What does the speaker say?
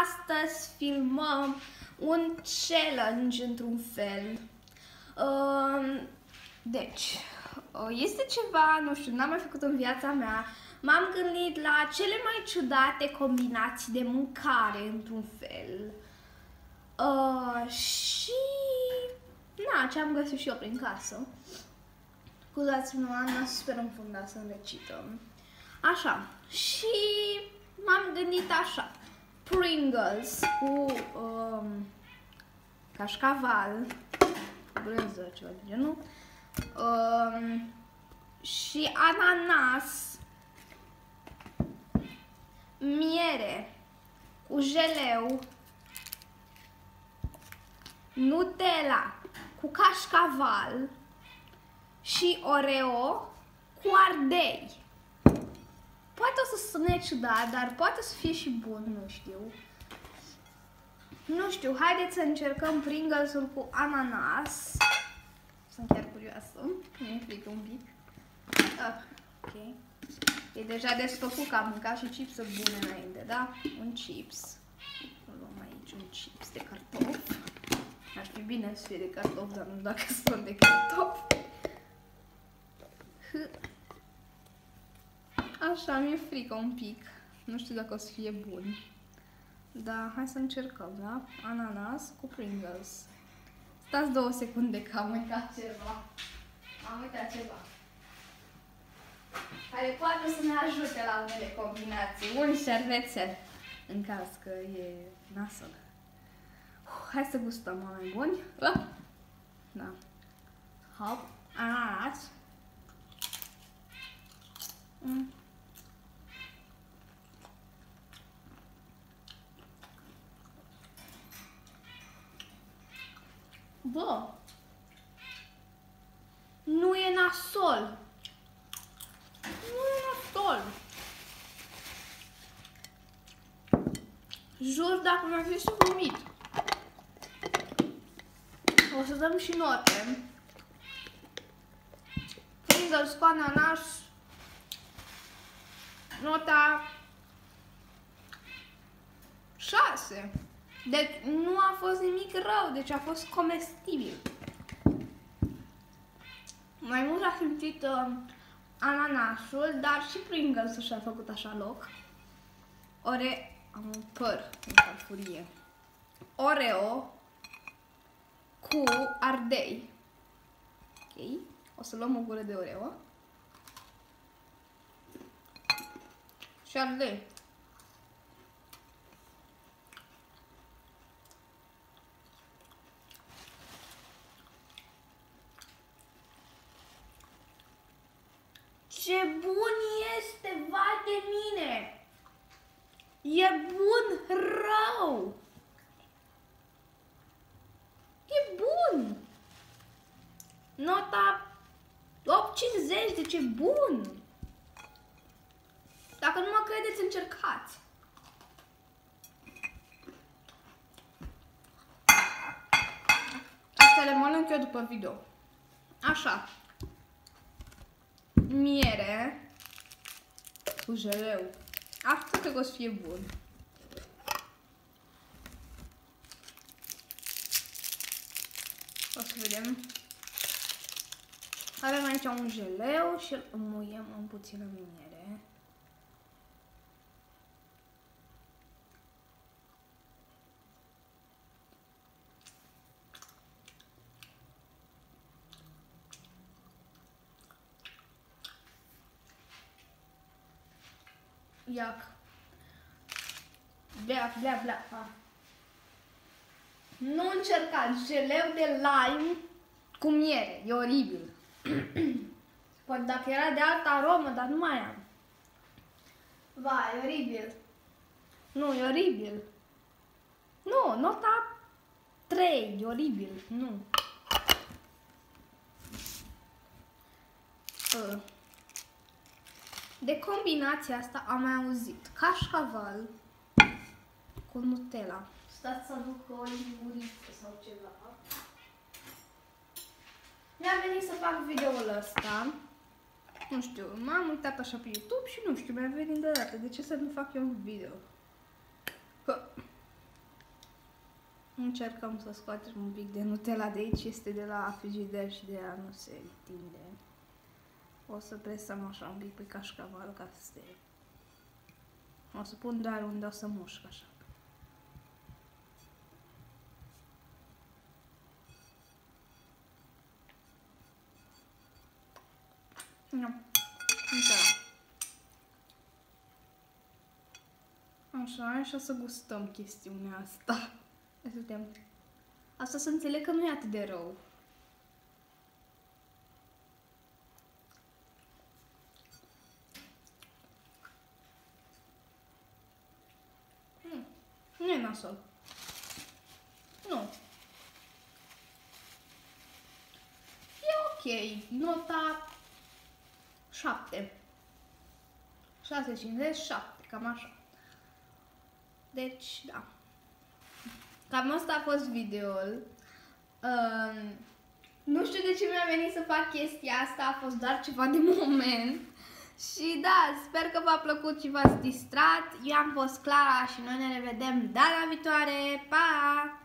astăzi filmăm un challenge într-un fel. Deci, este ceva, nu știu, n-am mai făcut în viața mea. M-am gândit la cele mai ciudate combinații de mâncare într-un fel. Și na, ce am găsit și eu prin casă. Scuzați-mă, Ana, super înfundat să-mi recităm. Așa, și m-am gândit așa. Pringles cu cașcaval, brânză, ceva de genul, și ananas, miere cu jeleu, Nutella cu cașcaval și Oreo cu ardei. Poate o să sune ciudat, dar poate să fie și bun, nu știu. Nu știu, haideți să încercăm Pringles-ul cu ananas. Sunt chiar curioasă, mi-e frică un pic. Ok. E deja desfăcut că am mâncat și chipsuri bune înainte, da? Un chips. Luăm aici un chips de cartofi. Ar fi bine să fie de cartofi, dar nu știu dacă sunt de cartofi. Așa, mi-e frică un pic. Nu știu dacă o să fie bun. Da, hai să încercăm, da? Ananas cu Pringles. Stați 2 secunde că am uitat ceva. Am uitat ceva. Care poate să ne ajute la unele combinații. Un șervețel. În caz că e nasol. Hai să gustăm, oameni buni. Da. Hop. Ananas. Bă, nu e nasol. Nu e nasol. Jur, dacă mi-ar fi să vomit. O să dăm și note. Pringles cu ananas. Nota 6. Deci nu a fost nimic rău, deci a fost comestibil. Mai mult a simțit ananasul, dar și Pringles și-a făcut așa loc. Am un păr în farfurie. Oreo cu ardei. Ok. O să luăm o gură de Oreo. Și ardei. Ce bun este, vai de mine! E bun rău! E bun! Nota 8,50, deci e bun! Dacă nu mă credeți, încercați! Astea le mănânc eu după video. Așa. Miere cu jeleu. Asta cred că o să fie bun. O să vedem. Avem aici un jeleu și îl înmuiem în puțină miere. Iac. Blea. Nu încercați jeleu de lime cu miere. E oribil. Poate dacă era de altă aromă, dar nu mai am. Vai, e oribil. Nu, e oribil. Nu, nota 3. E oribil. Nu. De combinația asta am mai auzit cașcaval cu Nutella. Stați să aduc o linguriță sau ceva. Mi-a venit să fac videoul ăsta. Nu știu, m-am uitat așa pe YouTube și nu știu, mi-a venit deodată. De ce să nu fac eu un video? Încercăm să scoatem un pic de Nutella de aici, este de la frigider și de ea nu se întinde. O să presăm așa un pic pe cașcaval ca să se... O să pun doar unde o să mușc așa. Nu. Așa, și o să gustăm chestiunea asta. Asta să înțeleg că nu e atât de rău. Nu e nasol. Nu. E ok. Nota 7. 6,50, 7, cam așa. Deci, da. Cam asta a fost videoul. Nu știu de ce mi-a venit să fac chestia asta, a fost doar ceva de moment. Și da, sper că v-a plăcut și v-ați distrat. Eu am fost Clara și noi ne revedem data viitoare. Pa!